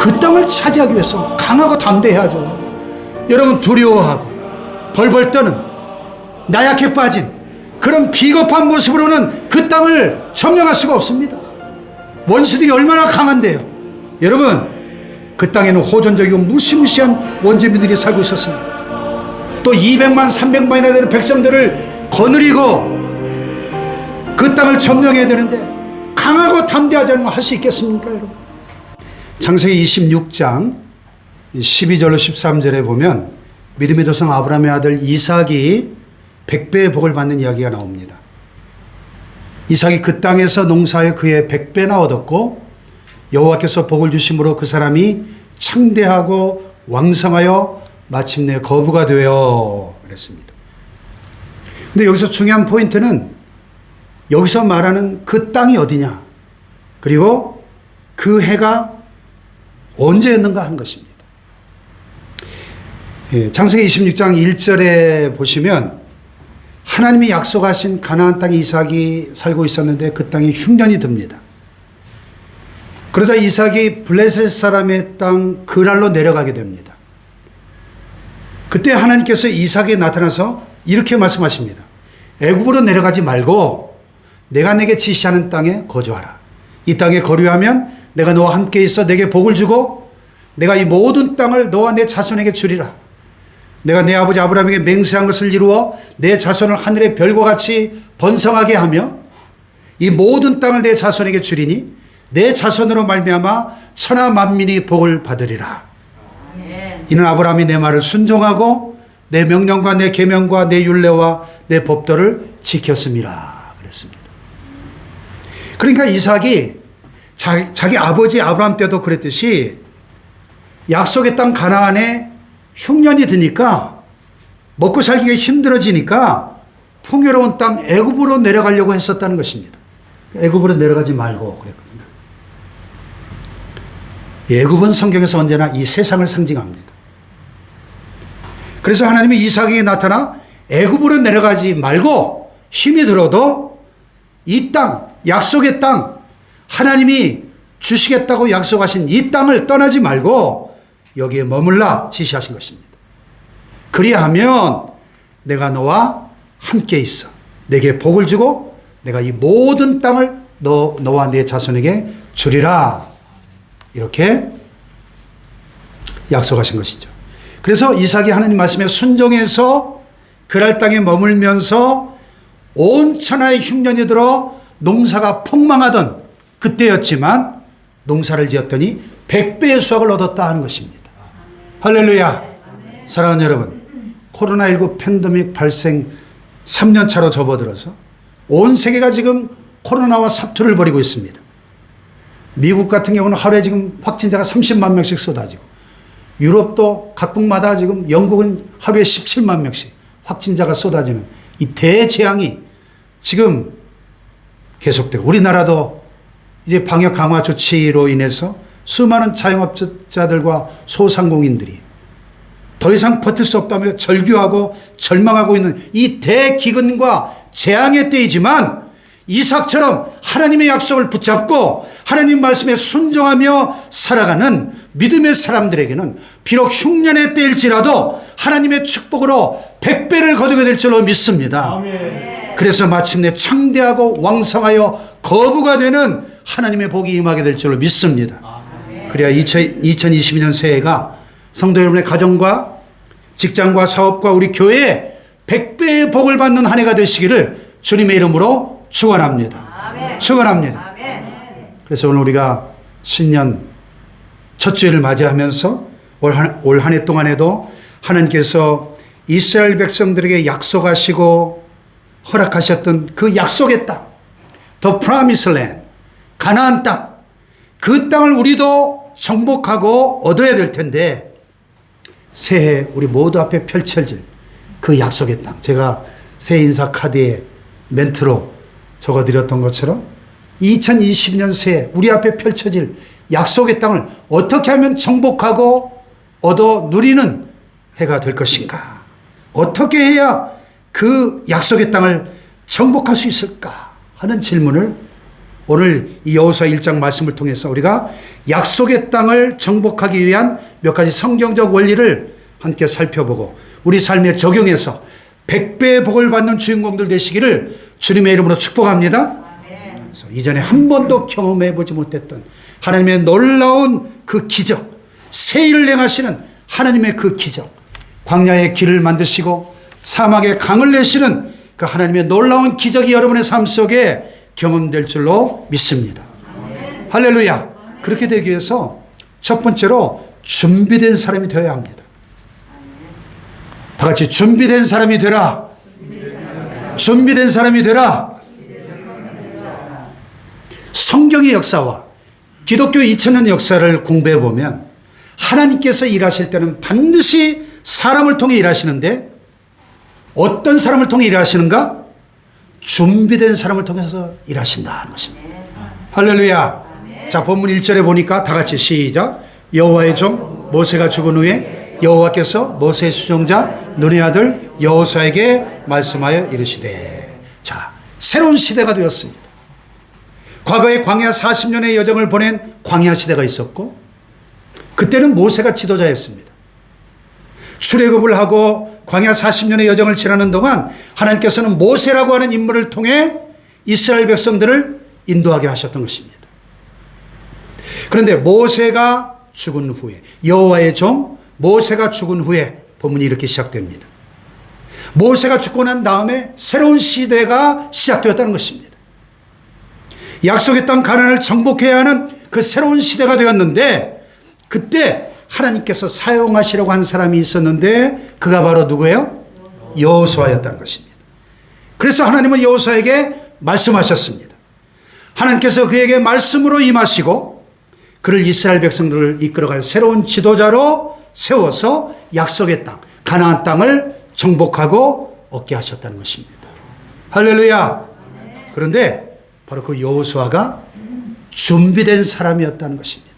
그 땅을 차지하기 위해서 강하고 담대해야죠. 여러분, 두려워하고 벌벌 떠는 나약해 빠진 그런 비겁한 모습으로는 그 땅을 점령할 수가 없습니다. 원수들이 얼마나 강한데요. 여러분, 그 땅에는 호전적이고 무시무시한 원주민들이 살고 있었습니다. 또 200만 300만이나 되는 백성들을 거느리고 그 땅을 점령해야 되는데 강하고 담대하지 않으면 할 수 있겠습니까, 여러분? 창세기 26장 12절로 13절에 보면 믿음의 조상 아브라함의 아들 이삭이 100배의 복을 받는 이야기가 나옵니다. 이삭이 그 땅에서 농사에 그의 100배나 얻었고 여호와께서 복을 주심으로 그 사람이 창대하고 왕성하여 마침내 거부가 되어 그랬습니다. 근데 여기서 중요한 포인트는 여기서 말하는 그 땅이 어디냐, 그리고 그 해가 언제였는가 하는 것입니다. 창세기 26장 1절에 보시면 하나님이 약속하신 가나안 땅에 이삭이 살고 있었는데 그 땅에 흉년이 듭니다. 그러자 이삭이 블레셋 사람의 땅 그랄로 내려가게 됩니다. 그때 하나님께서 이삭에 나타나서 이렇게 말씀하십니다. 애굽으로 내려가지 말고 내가 내게 지시하는 땅에 거주하라. 이 땅에 거류하면 내가 너와 함께 있어 내게 복을 주고 내가 이 모든 땅을 너와 내 자손에게 주리라. 내가 내 아버지 아브라함에게 맹세한 것을 이루어 내 자손을 하늘의 별과 같이 번성하게 하며 이 모든 땅을 내 자손에게 주리니 내 자손으로 말미암아 천하 만민이 복을 받으리라. 이는 아브라함이 내 말을 순종하고 내 명령과 내 계명과 내 율례와 내 법도를 지켰음이라 그랬습니다. 그러니까 이삭이 자기 아버지 아브라함 때도 그랬듯이 약속의 땅 가나안에 흉년이 드니까 먹고 살기가 힘들어지니까 풍요로운 땅 애굽으로 내려가려고 했었다는 것입니다. 애굽으로 내려가지 말고 그랬거든요. 애굽은 성경에서 언제나 이 세상을 상징합니다. 그래서 하나님이 이삭에게 나타나 애굽으로 내려가지 말고 힘이 들어도 이 땅, 약속의 땅, 하나님이 주시겠다고 약속하신 이 땅을 떠나지 말고 여기에 머물라 지시하신 것입니다. 그리하면 내가 너와 함께 있어 내게 복을 주고 내가 이 모든 땅을 너와 내 자손에게 주리라. 이렇게 약속하신 것이죠. 그래서 이삭이 하나님 말씀에 순종해서 그랄 땅에 머물면서 온 천하의 흉년이 들어 농사가 폭망하던 그때였지만 농사를 지었더니 100배의 수확을 얻었다 하는 것입니다. 할렐루야. 사랑하는 여러분, 코로나19 팬데믹 발생 3년 차로 접어들어서 온 세계가 지금 코로나와 사투를 벌이고 있습니다. 미국 같은 경우는 하루에 지금 확진자가 30만 명씩 쏟아지고 유럽도 각국마다 지금 영국은 하루에 17만 명씩 확진자가 쏟아지는 이 대재앙이 지금 계속되고 우리나라도 이제 방역 강화 조치로 인해서 수많은 자영업자들과 소상공인들이 더 이상 버틸 수 없다며 절규하고 절망하고 있는 이 대기근과 재앙의 때이지만 이삭처럼 하나님의 약속을 붙잡고 하나님 말씀에 순종하며 살아가는 믿음의 사람들에게는 비록 흉년의 때일지라도 하나님의 축복으로 100배를 거두게 될 줄로 믿습니다. 아멘. 그래서 마침내 창대하고 왕성하여 거부가 되는 하나님의 복이 임하게 될 줄로 믿습니다. 아멘. 그래야 2022년 새해가 성도 여러분의 가정과 직장과 사업과 우리 교회에 100배의 복을 받는 한 해가 되시기를 주님의 이름으로 축원합니다. 아멘. 축원합니다. 아멘. 그래서 오늘 우리가 신년 첫 주일을 맞이하면서 올 한 해 동안에도 하나님께서 이스라엘 백성들에게 약속하시고 허락하셨던 그 약속의 땅, The Promised Land, 가나안 땅, 그 땅을 우리도 정복하고 얻어야 될 텐데 새해 우리 모두 앞에 펼쳐질 그 약속의 땅, 제가 새해 인사 카드에 멘트로 적어드렸던 것처럼 2022년 새해 우리 앞에 펼쳐질 약속의 땅을 어떻게 하면 정복하고 얻어 누리는 해가 될 것인가? 어떻게 해야 그 약속의 땅을 정복할 수 있을까 하는 질문을 오늘 이 여호수아 1장 말씀을 통해서 우리가 약속의 땅을 정복하기 위한 몇 가지 성경적 원리를 함께 살펴보고 우리 삶에 적용해서 100배의 복을 받는 주인공들 되시기를 주님의 이름으로 축복합니다. 그래서 이전에 한 번도 경험해 보지 못했던 하나님의 놀라운 그 기적, 새 일을 행하시는 하나님의 그 기적, 광야의 길을 만드시고 사막에 강을 내시는 그 하나님의 놀라운 기적이 여러분의 삶 속에 경험될 줄로 믿습니다. 할렐루야. 그렇게 되기 위해서 첫 번째로 준비된 사람이 되어야 합니다. 다 같이 준비된 사람이 되라. 준비된 사람이 되라. 성경의 역사와 기독교 2000년 역사를 공부해 보면 하나님께서 일하실 때는 반드시 사람을 통해 일하시는데 어떤 사람을 통해 일하시는가? 준비된 사람을 통해서 일하신다는 것입니다. 할렐루야. 자, 본문 1절에 보니까 다 같이 시작. 여호와의 종 모세가 죽은 후에 여호와께서 모세의 수종자 눈의 아들 여호수아에게 말씀하여 이르시되. 자, 새로운 시대가 되었습니다. 과거에 광야 40년의 여정을 보낸 광야 시대가 있었고 그때는 모세가 지도자였습니다. 출애굽을 하고 광야 40년의 여정을 지나는 동안 하나님께서는 모세라고 하는 인물을 통해 이스라엘 백성들을 인도하게 하셨던 것입니다. 그런데 모세가 죽은 후에 여호와의 종 모세가 죽은 후에 본문이 이렇게 시작됩니다. 모세가 죽고 난 다음에 새로운 시대가 시작되었다는 것입니다. 약속의 땅 가나안을 정복해야 하는 그 새로운 시대가 되었는데 그때 하나님께서 사용하시려고 한 사람이 있었는데 그가 바로 누구예요? 여호수아였다는 것입니다. 그래서 하나님은 여호수아에게 말씀하셨습니다. 하나님께서 그에게 말씀으로 임하시고 그를 이스라엘 백성들을 이끌어갈 새로운 지도자로 세워서 약속의 땅 가나안 땅을 정복하고 얻게 하셨다는 것입니다. 할렐루야. 그런데 바로 그 여호수아가 준비된 사람이었다는 것입니다.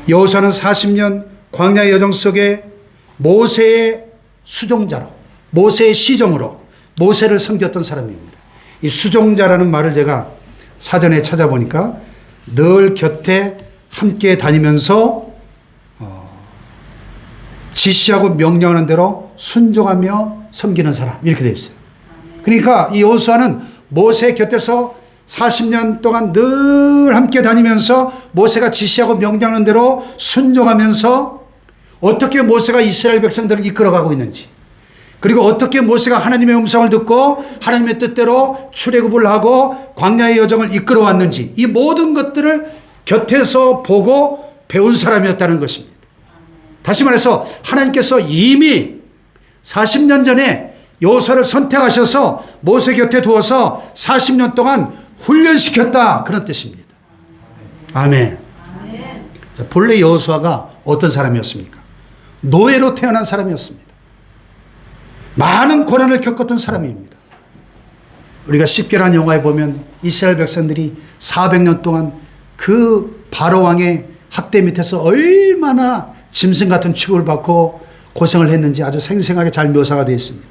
여호수아는 40년 광야의 여정 속에 모세의 수종자로 모세의 시종으로 모세를 섬겼던 사람입니다. 이 수종자라는 말을 제가 사전에 찾아보니까 늘 곁에 함께 다니면서 지시하고 명령하는 대로 순종하며 섬기는 사람 이렇게 되어 있어요. 그러니까 이 여호수아는 모세 곁에서 40년 동안 늘 함께 다니면서 모세가 지시하고 명령하는 대로 순종하면서 어떻게 모세가 이스라엘 백성들을 이끌어가고 있는지 그리고 어떻게 모세가 하나님의 음성을 듣고 하나님의 뜻대로 출애굽을 하고 광야의 여정을 이끌어왔는지 이 모든 것들을 곁에서 보고 배운 사람이었다는 것입니다. 다시 말해서 하나님께서 이미 40년 전에 여호수아를 선택하셔서 모세 곁에 두어서 40년 동안 훈련시켰다 그런 뜻입니다. 아멘. 자, 본래 여호수아가 어떤 사람이었습니까? 노예로 태어난 사람이었습니다. 많은 고난을 겪었던 사람입니다. 우리가 십계라는 영화에 보면 이스라엘 백성들이 400년 동안 그 바로 왕의 학대 밑에서 얼마나 짐승 같은 취급을 받고 고생을 했는지 아주 생생하게 잘 묘사가 되어 있습니다.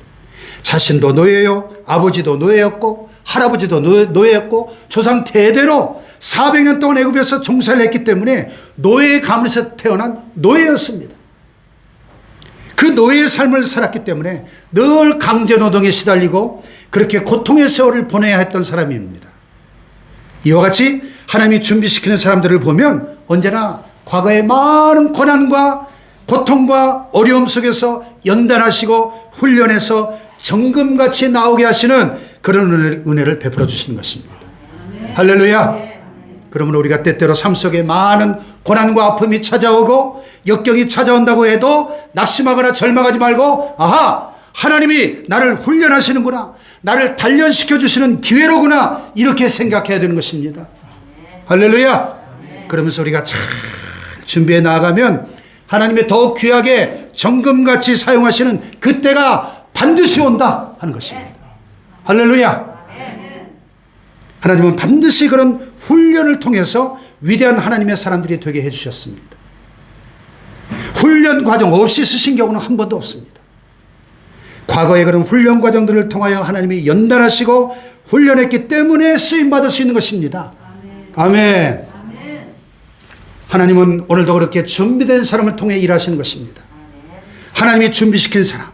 자신도 노예요, 아버지도 노예였고 할아버지도 노예였고 조상 대대로 400년 동안 애굽에서 종살이를 했기 때문에 노예의 가문에서 태어난 노예였습니다. 그 노예의 삶을 살았기 때문에 늘 강제노동에 시달리고 그렇게 고통의 세월을 보내야 했던 사람입니다. 이와 같이 하나님이 준비시키는 사람들을 보면 언제나 과거의 많은 고난과 고통과 어려움 속에서 연단하시고 훈련해서 정금같이 나오게 하시는 그런 은혜를 베풀어 주시는 것입니다. 할렐루야. 그러면 우리가 때때로 삶 속에 많은 고난과 아픔이 찾아오고 역경이 찾아온다고 해도 낙심하거나 절망하지 말고 아하, 하나님이 나를 훈련하시는구나, 나를 단련시켜 주시는 기회로구나 이렇게 생각해야 되는 것입니다. 할렐루야. 그러면서 우리가 잘 준비해 나아가면 하나님의 더욱 귀하게 정금같이 사용하시는 그때가 반드시 온다 하는 것입니다. 할렐루야. 하나님은 반드시 그런 훈련을 통해서 위대한 하나님의 사람들이 되게 해주셨습니다. 훈련 과정 없이 쓰신 경우는 한 번도 없습니다. 과거의 그런 훈련 과정들을 통하여 하나님이 연단하시고 훈련했기 때문에 쓰임받을 수 있는 것입니다. 아멘. 하나님은 오늘도 그렇게 준비된 사람을 통해 일하시는 것입니다. 하나님이 준비시킨 사람,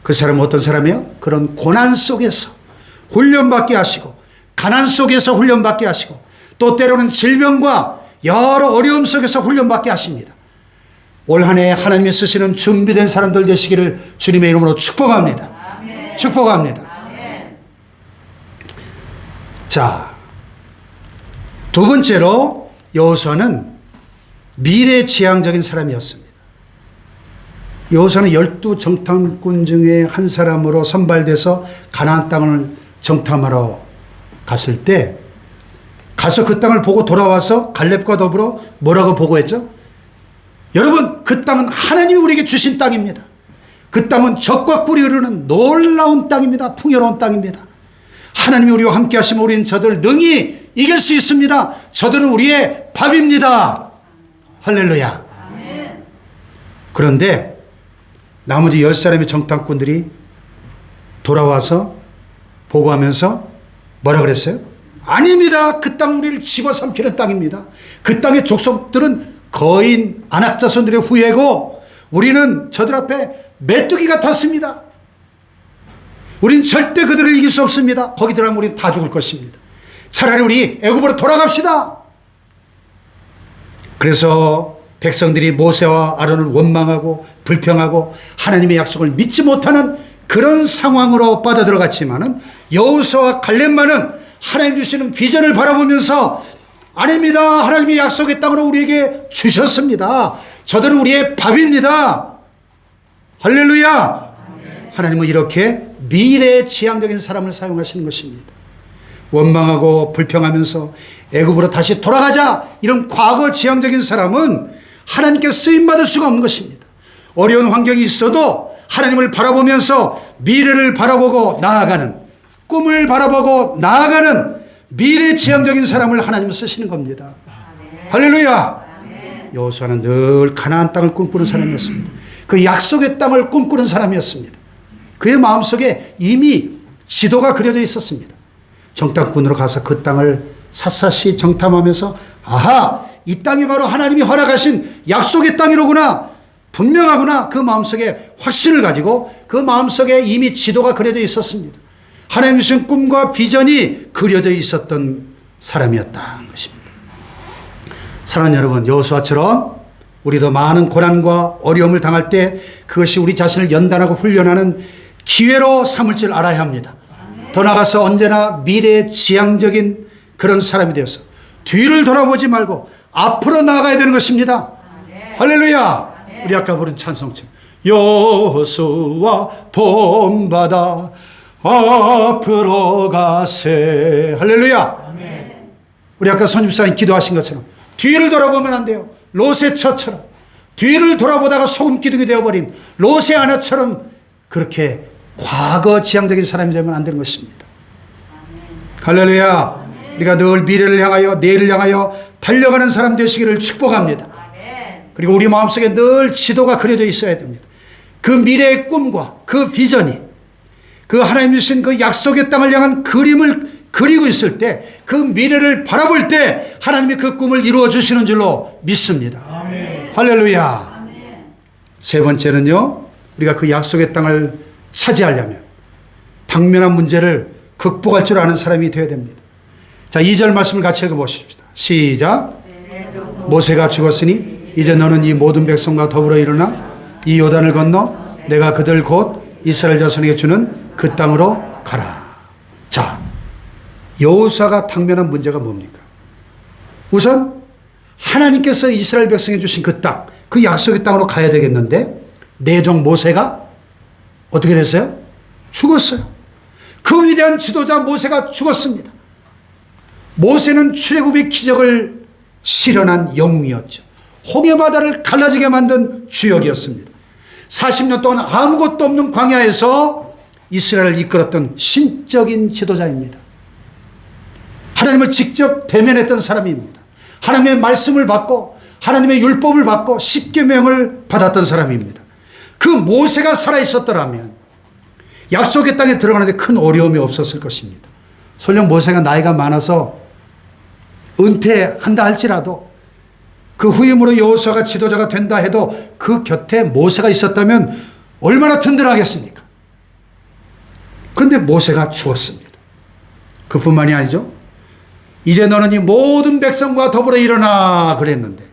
그 사람은 어떤 사람이에요? 그런 고난 속에서 훈련받게 하시고, 가난 속에서 훈련받게 하시고, 또 때로는 질병과 여러 어려움 속에서 훈련받게 하십니다. 올 한 해 하나님이 쓰시는 준비된 사람들 되시기를 주님의 이름으로 축복합니다. 아멘. 축복합니다. 아멘. 자, 두 번째로 여호수아는 미래지향적인 사람이었습니다. 여호수아는 12 정탐꾼 중에 한 사람으로 선발돼서 가나안 땅을 정탐하러 갔을 때, 가서 그 땅을 보고 돌아와서 갈렙과 더불어 뭐라고 보고했죠? 여러분, 그 땅은 하나님이 우리에게 주신 땅입니다. 그 땅은 젖과 꿀이 흐르는 놀라운 땅입니다. 풍요로운 땅입니다. 하나님이 우리와 함께 하시면 우리는 저들을 능히 이길 수 있습니다. 저들은 우리의 밥입니다. 할렐루야. 아멘. 그런데 나머지 10사람의 정탐꾼들이 돌아와서 보고하면서 뭐라 그랬어요? 아닙니다. 그 땅 우리를 집어삼키는 땅입니다. 그 땅의 족속들은 거인 안악자손들의 후예고 우리는 저들 앞에 메뚜기 같았습니다. 우린 절대 그들을 이길 수 없습니다. 거기 들어가면 우리는 다 죽을 것입니다. 차라리 우리 애굽으로 돌아갑시다. 그래서 백성들이 모세와 아론을 원망하고 불평하고 하나님의 약속을 믿지 못하는 그런 상황으로 빠져들어갔지만은 여호수아와 갈렙만은 하나님 주시는 비전을 바라보면서 아닙니다. 하나님의 약속의 땅으로 우리에게 주셨습니다. 저들은 우리의 밥입니다. 할렐루야. 하나님은 이렇게 미래지향적인 사람을 사용하시는 것입니다. 원망하고 불평하면서 애굽으로 다시 돌아가자, 이런 과거지향적인 사람은 하나님께 쓰임받을 수가 없는 것입니다. 어려운 환경이 있어도 하나님을 바라보면서 미래를 바라보고 나아가는, 꿈을 바라보고 나아가는 미래지향적인 사람을 하나님은 쓰시는 겁니다. 아멘. 할렐루야. 아멘. 여호수아는 늘 가나안 땅을 꿈꾸는 사람이었습니다. 그 약속의 땅을 꿈꾸는 사람이었습니다. 그의 마음속에 이미 지도가 그려져 있었습니다. 정탐꾼으로 가서 그 땅을 샅샅이 정탐하면서 아하, 이 땅이 바로 하나님이 허락하신 약속의 땅이로구나, 분명하구나, 그 마음속에 확신을 가지고 그 마음속에 이미 지도가 그려져 있었습니다. 하나님 주신 꿈과 비전이 그려져 있었던 사람이었다는 것입니다. 사랑하는 여러분, 여호수아처럼 우리도 많은 고난과 어려움을 당할 때 그것이 우리 자신을 연단하고 훈련하는 기회로 삼을 줄 알아야 합니다. 더 나아가서 언제나 미래지향적인 그런 사람이 되어서 뒤를 돌아보지 말고 앞으로 나아가야 되는 것입니다. 할렐루야. 우리 아까 부른 찬송처럼 여호수아 본바다 앞으로 가세. 할렐루야. 우리 아까 손집사님 기도하신 것처럼 뒤를 돌아보면 안 돼요. 롯의 처처럼 뒤를 돌아보다가 소금 기둥이 되어버린 롯의 아내처럼 그렇게 과거지향적인 사람이 되면 안 되는 것입니다. 할렐루야. 우리가 늘 미래를 향하여, 내일을 향하여 달려가는 사람 되시기를 축복합니다. 그리고 우리 마음속에 늘 지도가 그려져 있어야 됩니다. 그 미래의 꿈과 그 비전이, 그 하나님 주신 그 약속의 땅을 향한 그림을 그리고 있을 때, 그 미래를 바라볼 때 하나님이 그 꿈을 이루어 주시는 줄로 믿습니다. 아멘. 할렐루야. 아멘. 세 번째는요, 우리가 그 약속의 땅을 차지하려면 당면한 문제를 극복할 줄 아는 사람이 되어야 됩니다. 자, 2절 말씀을 같이 읽어보십시다. 시작. 모세가 죽었으니 이제 너는 이 모든 백성과 더불어 일어나 이 요단을 건너 내가 그들 곧 이스라엘 자손에게 주는 그 땅으로 가라. 자, 여호수아가 당면한 문제가 뭡니까? 우선 하나님께서 이스라엘 백성에 주신 그 땅, 그 약속의 땅으로 가야 되겠는데 내종 모세가 어떻게 됐어요? 죽었어요. 그 위대한 지도자 모세가 죽었습니다. 모세는 출애굽의 기적을 실현한 영웅이었죠. 홍해바다를 갈라지게 만든 주역이었습니다. 40년 동안 아무것도 없는 광야에서 이스라엘을 이끌었던 신적인 지도자입니다. 하나님을 직접 대면했던 사람입니다. 하나님의 말씀을 받고 하나님의 율법을 받고 십계명을 받았던 사람입니다. 그 모세가 살아있었더라면 약속의 땅에 들어가는데 큰 어려움이 없었을 것입니다. 설령 모세가 나이가 많아서 은퇴한다 할지라도 그 후임으로 여호수아가 지도자가 된다 해도 그 곁에 모세가 있었다면 얼마나 든든하겠습니까? 그런데 모세가 죽었습니다. 그뿐만이 아니죠. 이제 너는 이 모든 백성과 더불어 일어나 그랬는데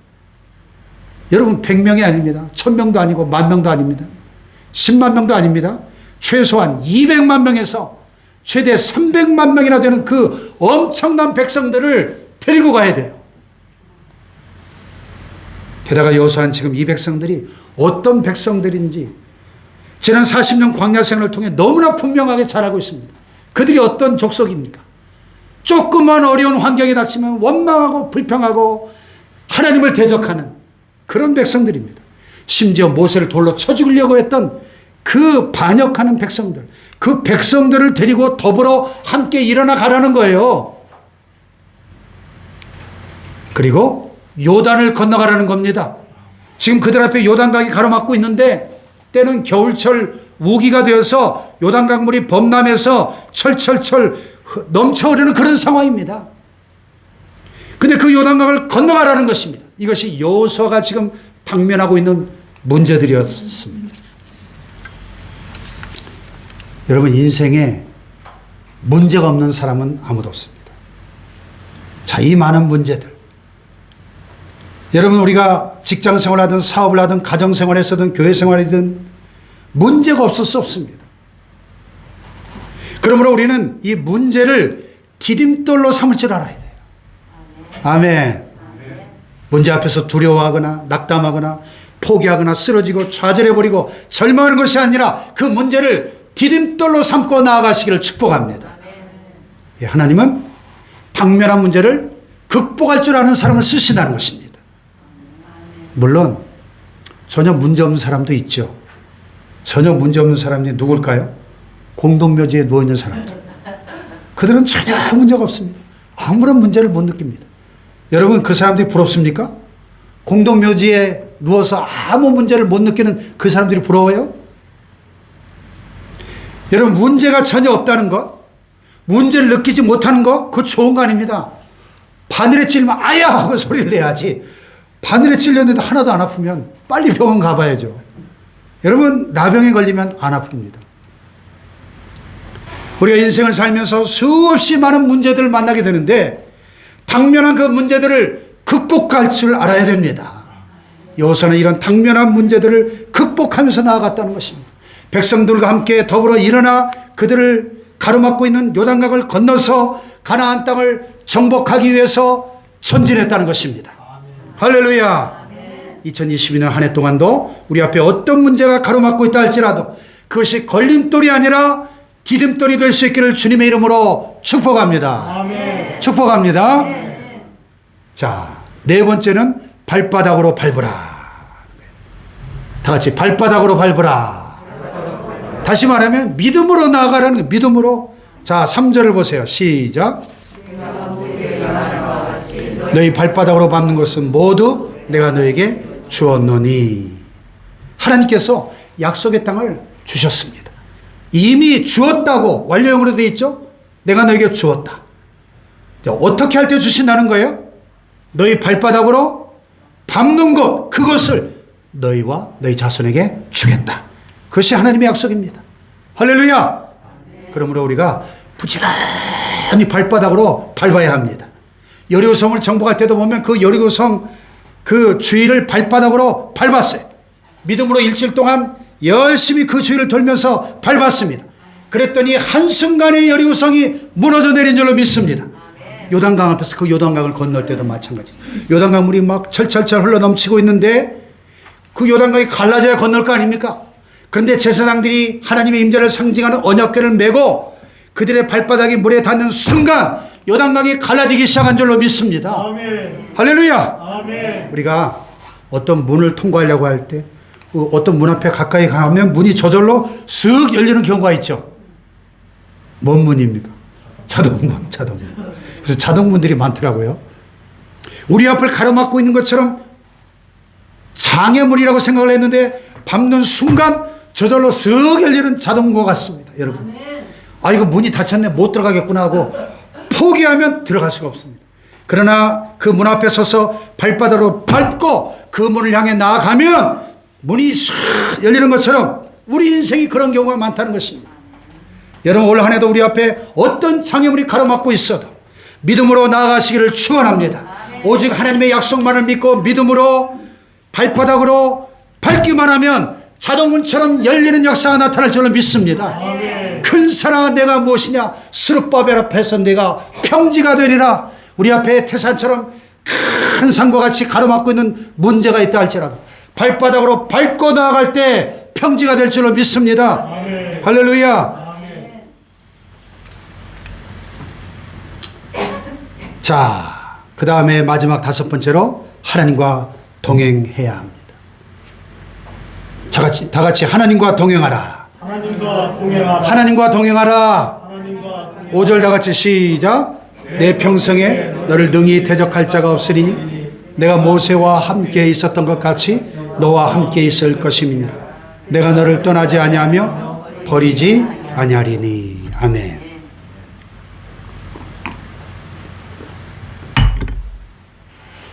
여러분 100명이 아닙니다. 1000명도 아니고 10,000명도 아닙니다. 10만 명도 아닙니다. 최소한 200만 명에서 최대 300만 명이나 되는 그 엄청난 백성들을 데리고 가야 돼요. 게다가 여호수아는 지금 이 백성들이 어떤 백성들인지 지난 40년 광야 생활을 통해 너무나 분명하게 잘 알고 있습니다. 그들이 어떤 족속입니까? 조그만 어려운 환경이 닥치면 원망하고 불평하고 하나님을 대적하는 그런 백성들입니다. 심지어 모세를 돌로 쳐 죽이려고 했던 그 반역하는 백성들, 그 백성들을 데리고 더불어 함께 일어나 가라는 거예요. 그리고 요단을 건너가라는 겁니다. 지금 그들 앞에 요단강이 가로막고 있는데 때는 겨울철 우기가 되어서 요단강 물이 범람해서 철철철 넘쳐 흐르는 그런 상황입니다. 근데 그 요단강을 건너가라는 것입니다. 이것이 여호수아가 지금 당면하고 있는 문제들이었습니다. 여러분 인생에 문제가 없는 사람은 아무도 없습니다. 자, 이 많은 문제들 여러분 우리가 직장생활을 하든 사업을 하든 가정생활에서든 교회생활이든 문제가 없을 수 없습니다. 그러므로 우리는 이 문제를 디딤돌로 삼을 줄 알아야 돼요. 아멘. 문제 앞에서 두려워하거나 낙담하거나 포기하거나 쓰러지고 좌절해버리고 절망하는 것이 아니라 그 문제를 디딤돌로 삼고 나아가시기를 축복합니다. 하나님은 당면한 문제를 극복할 줄 아는 사람을 쓰신다는 것입니다. 물론 전혀 문제없는 사람도 있죠. 전혀 문제없는 사람이 누굴까요? 공동묘지에 누워있는 사람들. 그들은 전혀 문제가 없습니다. 아무런 문제를 못 느낍니다. 여러분 그 사람들이 부럽습니까? 공동묘지에 누워서 아무 문제를 못 느끼는 그 사람들이 부러워요? 여러분 문제가 전혀 없다는 것, 문제를 느끼지 못하는 것, 그거 좋은 거 아닙니다. 바늘에 찔리면 아야 하고 소리를 내야지. 바늘에 찔렸는데 하나도 안 아프면 빨리 병원 가봐야죠. 여러분 나병에 걸리면 안 아픕니다. 우리가 인생을 살면서 수없이 많은 문제들을 만나게 되는데 당면한 그 문제들을 극복할 줄 알아야 됩니다. 여호수아는 이런 당면한 문제들을 극복하면서 나아갔다는 것입니다. 백성들과 함께 더불어 일어나 그들을 가로막고 있는 요단강을 건너서 가나안 땅을 정복하기 위해서 전진했다는 것입니다. 할렐루야. 2022년 한 해 동안도 우리 앞에 어떤 문제가 가로막고 있다 할지라도 그것이 걸림돌이 아니라 디딤돌이 될 수 있기를 주님의 이름으로 축복합니다. 아멘. 축복합니다. 아멘. 자, 네 번째는 발바닥으로 밟으라. 다 같이 발바닥으로 밟으라. 다시 말하면 믿음으로 나아가라는 거예요. 믿음으로. 자, 3절을 보세요. 시작. 너희 발바닥으로 밟는 것은 모두 내가 너에게 주었노니. 하나님께서 약속의 땅을 주셨습니다. 이미 주었다고 완료형으로 되어 있죠. 내가 너에게 주었다. 어떻게 할 때 주신다는 거예요? 너희 발바닥으로 밟는 것, 그것을 너희와 너희 자손에게 주겠다. 그것이 하나님의 약속입니다. 할렐루야. 그러므로 우리가 부지런히 발바닥으로 밟아야 합니다. 여리고성을 정복할 때도 보면 그 여리고성 그 주위를 발바닥으로 밟았어요. 믿음으로 일주일 동안 열심히 그 주위를 돌면서 밟았습니다. 그랬더니 한순간에 여리고성이 무너져 내린 줄로 믿습니다. 요단강 앞에서 그 요단강을 건널 때도 마찬가지. 요단강 물이 막 철철철 흘러 넘치고 있는데 그 요단강이 갈라져야 건널 거 아닙니까? 그런데 제사장들이 하나님의 임재를 상징하는 언약궤를 메고 그들의 발바닥이 물에 닿는 순간 요단강이 갈라지기 시작한 줄로 믿습니다. 아멘. 할렐루야. 아멘. 우리가 어떤 문을 통과하려고 할 때 어떤 문 앞에 가까이 가면 문이 저절로 쓱 열리는 경우가 있죠. 뭔 문입니까? 자동문, 자동문. 그래서 자동문들이 많더라고요. 우리 앞을 가로막고 있는 것처럼 장애물이라고 생각을 했는데 밟는 순간 저절로 쓱 열리는 자동문과 같습니다. 여러분. 아, 이거 문이 닫혔네. 못 들어가겠구나 하고 포기하면 들어갈 수가 없습니다. 그러나 그 문 앞에 서서 발바닥으로 밟고 그 문을 향해 나아가면 문이 싹 열리는 것처럼 우리 인생이 그런 경우가 많다는 것입니다. 여러분, 올 한 해도 우리 앞에 어떤 장애물이 가로막고 있어도 믿음으로 나아가시기를 축원합니다. 오직 하나님의 약속만을 믿고 믿음으로 발바닥으로 밟기만 하면 자동문처럼 열리는 역사가 나타날 줄로 믿습니다. 큰 산아 내가 무엇이냐, 스룹바벨 앞에서 내가 평지가 되리라. 우리 앞에 태산처럼 큰 산과 같이 가로막고 있는 문제가 있다 할지라도 발바닥으로 밟고 나아갈 때 평지가 될 줄로 믿습니다. 할렐루야. 자, 그 다음에 마지막 5번째로 하나님과 동행해야 합니다. 다 같이 하나님과 동행하라. 하나님과 동행하라. 하나님과 동행하라. 5절 다 같이 시작. 내 평생에 너를 능히 대적할 자가 없으리니 내가 모세와 함께 있었던 것 같이 너와 함께 있을 것임이니라. 내가 너를 떠나지 아니하며 버리지 아니하리니. 아멘.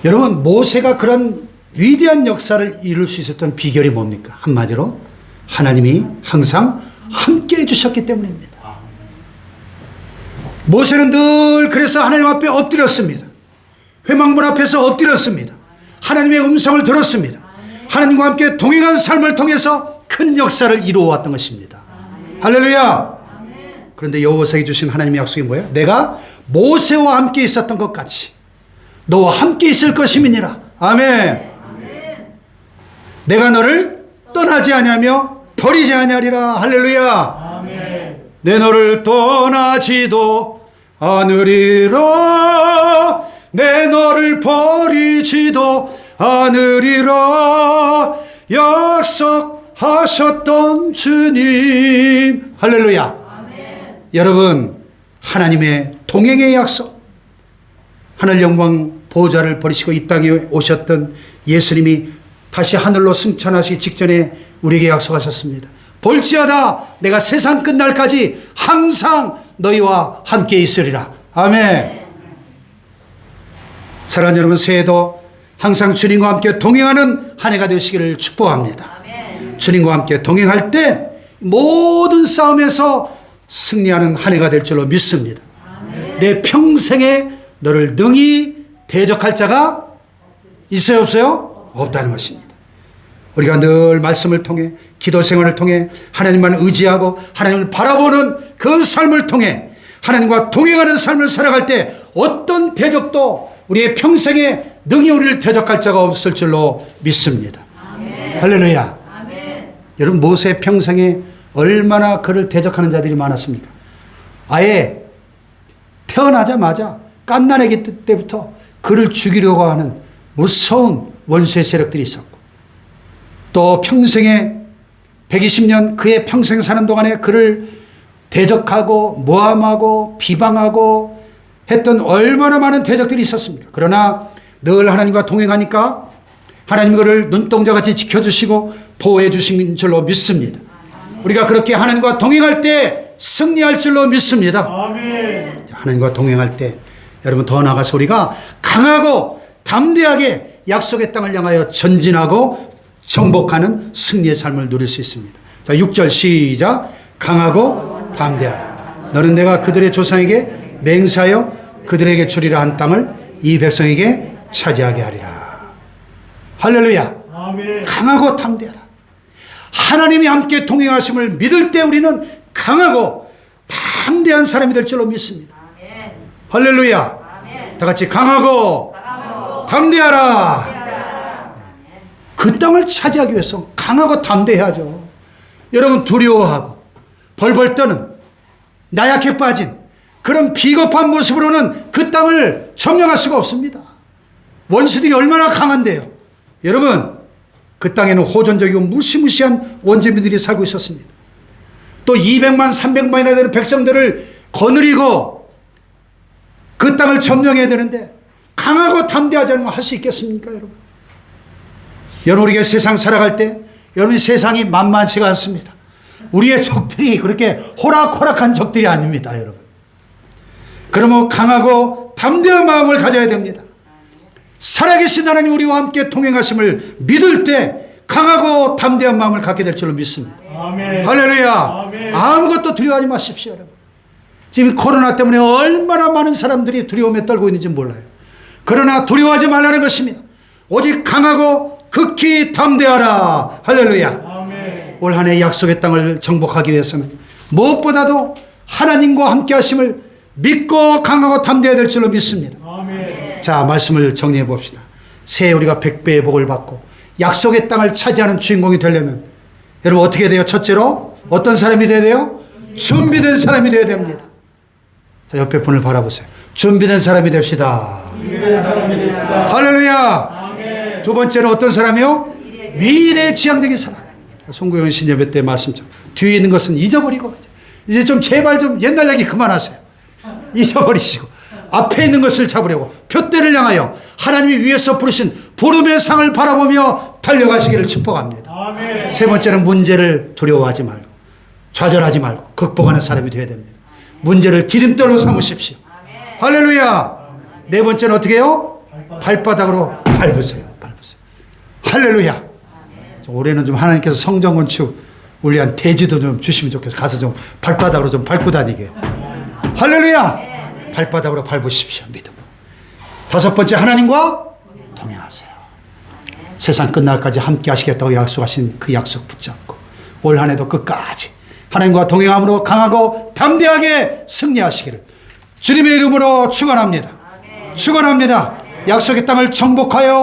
여러분, 모세가 그런 위대한 역사를 이룰 수 있었던 비결이 뭡니까? 한마디로 하나님이 항상 함께 해주셨기 때문입니다. 모세는 늘 그래서 하나님 앞에 엎드렸습니다. 회막문 앞에서 엎드렸습니다. 하나님의 음성을 들었습니다. 하나님과 함께 동행한 삶을 통해서 큰 역사를 이루어왔던 것입니다. 할렐루야. 그런데 여호와에게 주신 하나님의 약속이 뭐예요? 내가 모세와 함께 있었던 것 같이 너와 함께 있을 것임이니라. 아멘. 내가 너를 떠나지 아니하며 버리지 아니하리라. 할렐루야. 아멘. 내 너를 떠나지도 않으리라. 내 너를 버리지도 않으리라. 약속하셨던 주님. 할렐루야. 아멘. 여러분, 하나님의 동행의 약속, 하늘 영광 보좌를 버리시고 이 땅에 오셨던 예수님이 다시 하늘로 승천하시기 직전에 우리에게 약속하셨습니다. 볼지어다 내가 세상 끝날까지 항상 너희와 함께 있으리라. 아멘. 사랑하는 여러분, 새해도 항상 주님과 함께 동행하는 한 해가 되시기를 축복합니다. 아멘. 주님과 함께 동행할 때 모든 싸움에서 승리하는 한 해가 될 줄로 믿습니다. 아멘. 내 평생에 너를 능히 대적할 자가 있어요, 없어요? 없다는 것입니다. 우리가 늘 말씀을 통해 기도 생활을 통해 하나님만 의지하고 하나님을 바라보는 그 삶을 통해 하나님과 동행하는 삶을 살아갈 때 어떤 대적도 우리의 평생에 능히 우리를 대적할 자가 없을 줄로 믿습니다. 아멘. 할렐루야. 아멘. 여러분, 모세 평생에 얼마나 그를 대적하는 자들이 많았습니까? 아예 태어나자마자 갓난아기 때부터 그를 죽이려고 하는 무서운 원수의 세력들이 있었고, 또 평생에 120년 그의 평생 사는 동안에 그를 대적하고 모함하고 비방하고 했던 얼마나 많은 대적들이 있었습니까? 그러나 늘 하나님과 동행하니까 하나님 그를 눈동자같이 지켜주시고 보호해 주신 줄로 믿습니다. 우리가 그렇게 하나님과 동행할 때 승리할 줄로 믿습니다. 아멘. 하나님과 동행할 때 여러분, 더 나아가서 우리가 강하고 담대하게 약속의 땅을 향하여 전진하고 정복하는 승리의 삶을 누릴 수 있습니다. 자, 6절 시작. 강하고 담대하라. 너는 내가 그들의 조상에게 맹세하여 그들에게 주리라 한 땅을 이 백성에게 차지하게 하리라. 할렐루야. 아멘. 강하고 담대하라. 하나님이 함께 동행하심을 믿을 때 우리는 강하고 담대한 사람이 될 줄로 믿습니다. 할렐루야. 다 같이 강하고 담대하라. 그 땅을 차지하기 위해서 강하고 담대해야죠. 여러분, 두려워하고 벌벌 떠는 나약해 빠진 그런 비겁한 모습으로는 그 땅을 점령할 수가 없습니다. 원수들이 얼마나 강한데요. 여러분, 그 땅에는 호전적이고 무시무시한 원주민들이 살고 있었습니다. 또 200만 300만이나 되는 백성들을 거느리고 그 땅을 점령해야 되는데 강하고 담대하지 않으면 할 수 있겠습니까, 여러분? 여러분, 우리가 세상 살아갈 때 여러분, 세상이 만만치가 않습니다. 우리의 적들이 그렇게 호락호락한 적들이 아닙니다, 여러분. 그러면 강하고 담대한 마음을 가져야 됩니다. 살아계신 하나님 우리와 함께 동행하심을 믿을 때 강하고 담대한 마음을 갖게 될 줄로 믿습니다. 아멘. 할렐루야. 아멘. 아무것도 두려워하지 마십시오, 여러분. 지금 코로나 때문에 얼마나 많은 사람들이 두려움에 떨고 있는지 몰라요. 그러나 두려워하지 말라는 것입니다. 오직 강하고 극히 담대하라. 할렐루야. 아멘. 올 한 해 약속의 땅을 정복하기 위해서는 무엇보다도 하나님과 함께 하심을 믿고 강하고 담대해야 될 줄로 믿습니다. 아멘. 자, 말씀을 정리해 봅시다. 새해 우리가 100배의 복을 받고 약속의 땅을 차지하는 주인공이 되려면 여러분 어떻게 돼요? 첫째로 어떤 사람이 돼야 돼요? 준비된 사람이 돼야 됩니다. 자, 옆에 분을 바라보세요. 준비된 사람이 됩시다. 준비된 사람이 되시다. 할렐루야. 아멘. 두 번째는 어떤 사람이요? 미래 지향적인 사람. 송구영 신예배 때 말씀처럼 뒤에 있는 것은 잊어버리고 이제 좀 제발 좀 옛날 얘기 그만하세요. 잊어버리시고 앞에 있는 것을 잡으려고 표대를 향하여 하나님이 위에서 부르신 부름의 상을 바라보며 달려가시기를 축복합니다. 아멘. 세 번째는 문제를 두려워하지 말고 좌절하지 말고 극복하는 사람이 되어야 됩니다. 문제를 디딤돌로 삼으십시오. 할렐루야. 네 번째는 어떻게 해요? 발바닥으로 밟으세요. 할렐루야. 올해는 좀 하나님께서 성전 건축 우리한 대지도 좀 주시면 좋겠어요. 가서 좀 발바닥으로 좀 밟고 다니게. 할렐루야. 발바닥으로 밟으십시오. 믿음으로. 다섯 번째, 하나님과 동행하세요. 세상 끝날까지 함께 하시겠다고 약속하신 그 약속 붙잡고 올 한 해도 끝까지 하나님과 동행함으로 강하고 담대하게 승리하시기를 주님의 이름으로 축원합니다. 축원합니다. 약속의 땅을 정복하여